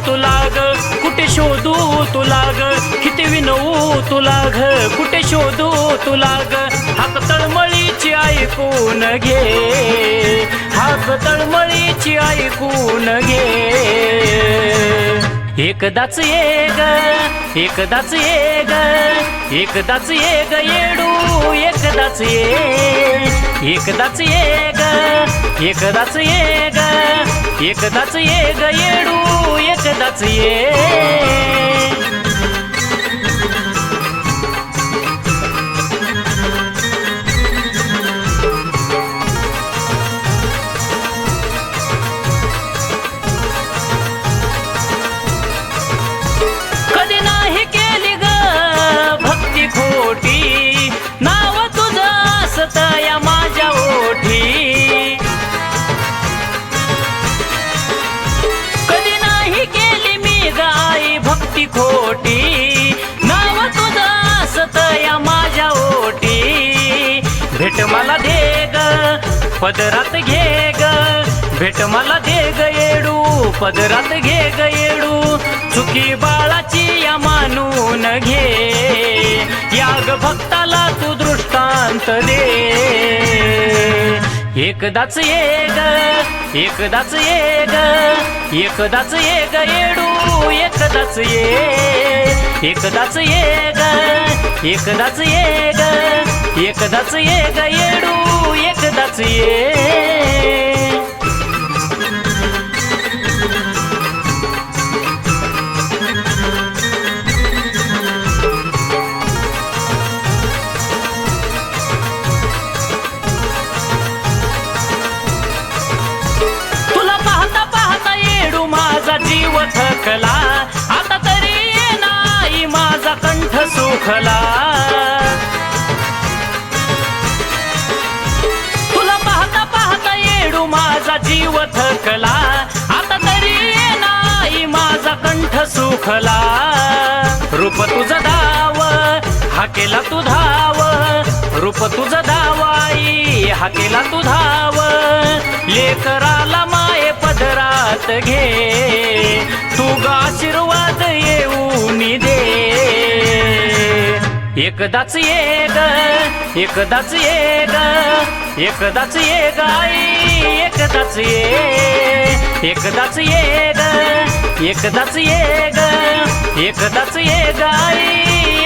तुला ग कुठे शोधू तुला ग किती विनवू तुला ग कुठे शोधू तुला ग हाक तळमळीची ऐकून घे हाक तळमळीची ऐकून घे एकदाच ये ग एकदाच ये ग एकदाच ये ग येडू एकदाच ये एकदाच ये ग एकदाच ये ग एकदाच ये ग येडू एकदाच ये नाव तुझं असत या माझ्या ओठी कधी नाही केली मी गाई भक्ती खोटी नाव तुझं असत या माझ्या ओठी भेट मला दे ग पदरात घे ग भेट मला दे ग येडू पदरात घे ग येडू चुकी बाळाची या मानून घे या ग भक्ताला तू दृष्टांत दे एकदाच ये ग एकदाच ये ग एकदाच ये ग येडू एकदाच ये एकदाच ये ग एकदाच ये ग एकदाच ये ग येडू एकदाच ये जीव थकला आता तरी नाही माझा कंठ सुखला तुला पाहता पाहता येडू माझा जीव थकला आता तरी नाही माझा कंठ सुखला रूप तुझं धाव हाकेला तू धाव रूप तुझं धावाई हाकेला तू धाव लेकराला माये पदरात घे तू ग आशीर्वाद येऊन दे एकदाच ये ग एकदाच ये ग एकदाच ये गाई एकदाच ये एकदाच ये ग एकदाच ये ग एकदाच ये गाई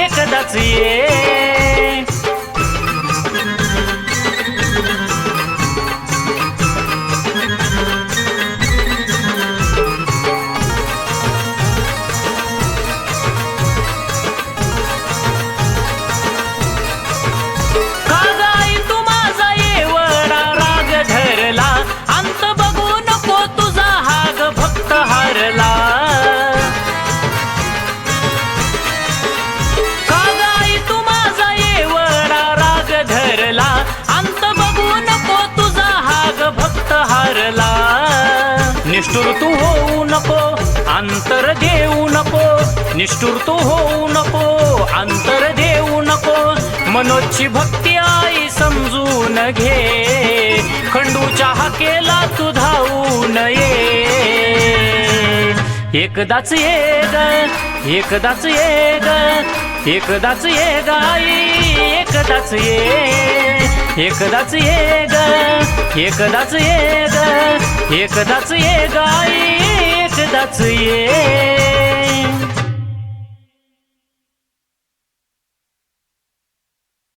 एकदाच ये निष्ठुर तू होऊ नको अंतर देऊ नको निष्ठुर तू होऊ नको अंतर देऊ नको मनोची भक्ती आई समजून घे खंडूच्या हाकेला तू धावून ये एकदाच ये ग एकदाच ये ग एकदाच ये गाई एकदाच ये एकदाच ये ग एकदाच ये ग एकदाच ये गाई एकदाच ये